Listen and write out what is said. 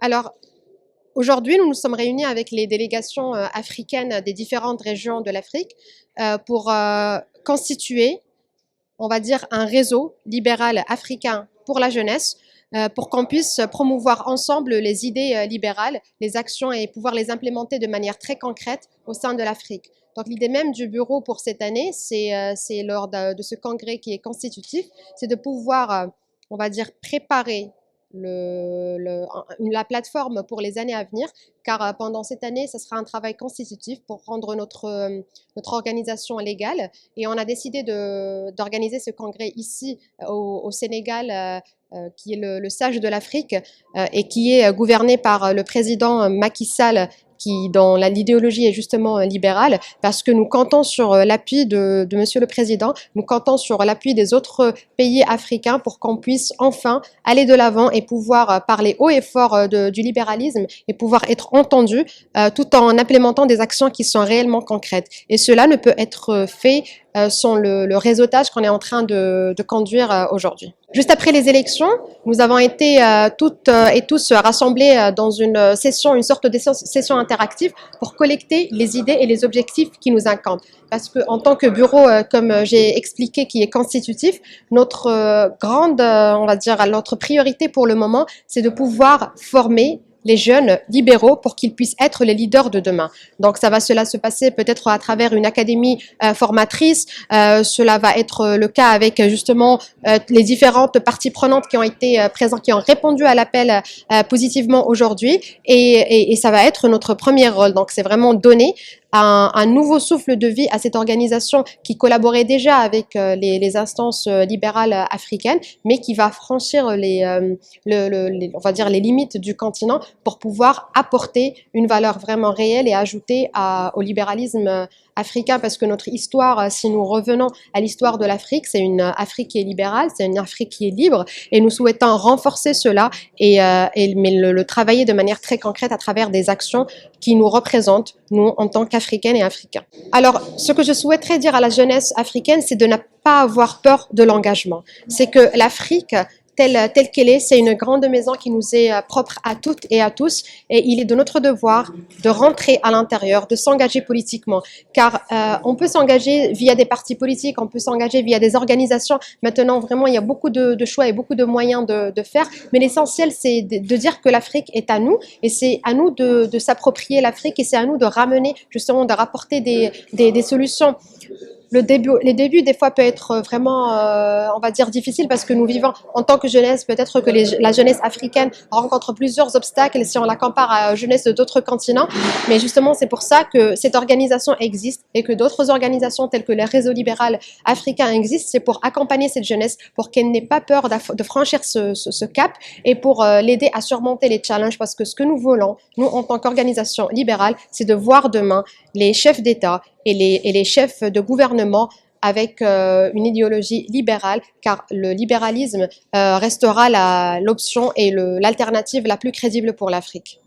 Alors, aujourd'hui, nous nous sommes réunis avec les délégations africaines des différentes régions de l'Afrique pour constituer, on va dire, un réseau libéral africain pour la jeunesse, pour qu'on puisse promouvoir ensemble les idées libérales, les actions et pouvoir les implémenter de manière très concrète au sein de l'Afrique. Donc l'idée même du bureau pour cette année, c'est lors de ce congrès qui est constitutif, c'est de pouvoir, on va dire, préparer la plateforme pour les années à venir, car pendant cette année, ce sera un travail constitutif pour rendre notre organisation légale. Et on a décidé d'organiser ce congrès ici au Sénégal, qui est le sage de l'Afrique et qui est gouverné par le président Macky Sall, dont l'idéologie est justement libérale, parce que nous comptons sur l'appui de Monsieur le Président, nous comptons sur l'appui des autres pays africains pour qu'on puisse enfin aller de l'avant et pouvoir parler haut et fort du libéralisme et pouvoir être entendu tout en implémentant des actions qui sont réellement concrètes. Et cela ne peut être fait sans le réseautage qu'on est en train de conduire aujourd'hui. Juste après les élections, nous avons été toutes et tous rassemblés dans une session, une sorte de session interactive pour collecter les idées et les objectifs qui nous incombent. Parce qu'en tant que bureau, comme j'ai expliqué, qui est constitutif, notre on va dire, notre priorité pour le moment, c'est de pouvoir former les jeunes libéraux pour qu'ils puissent être les leaders de demain. Donc cela se passer peut-être à travers une académie formatrice, cela va être le cas avec justement les différentes parties prenantes qui ont été présentes, qui ont répondu à l'appel positivement aujourd'hui et ça va être notre premier rôle. Donc c'est vraiment donner un nouveau souffle de vie à cette organisation qui collaborait déjà avec les instances libérales africaines, mais qui va franchir on va dire les limites du continent pour pouvoir apporter une valeur vraiment réelle et ajouter au libéralisme africain, parce que notre histoire, si nous revenons à l'histoire de l'Afrique, c'est une Afrique qui est libérale, c'est une Afrique qui est libre, et nous souhaitons renforcer cela mais le travailler de manière très concrète à travers des actions qui nous représentent, nous, en tant qu'Africaines et Africains. Alors, ce que je souhaiterais dire à la jeunesse africaine, c'est de ne pas avoir peur de l'engagement. C'est que l'Afrique, telle qu'elle est, c'est une grande maison qui nous est propre à toutes et à tous, et il est de notre devoir de rentrer à l'intérieur, de s'engager politiquement, car on peut s'engager via des partis politiques, on peut s'engager via des organisations. Maintenant, vraiment, il y a beaucoup de choix et beaucoup de moyens de faire, mais l'essentiel, c'est de dire que l'Afrique est à nous, et c'est à nous de s'approprier l'Afrique, et c'est à nous de ramener, justement, de rapporter des solutions. Les débuts, des fois, peut être vraiment, on va dire, difficile parce que nous vivons en tant que jeunesse, peut-être que la jeunesse africaine rencontre plusieurs obstacles si on la compare à la jeunesse d'autres continents. Mais justement, c'est pour ça que cette organisation existe et que d'autres organisations telles que les réseaux libéraux africains existent. C'est pour accompagner cette jeunesse, pour qu'elle n'ait pas peur de franchir ce cap et pour l'aider à surmonter les challenges, parce que ce que nous voulons, nous, en tant qu'organisation libérale, c'est de voir demain les chefs d'État et les chefs de gouvernement avec une idéologie libérale, car le libéralisme restera l'option et l'alternative la plus crédible pour l'Afrique.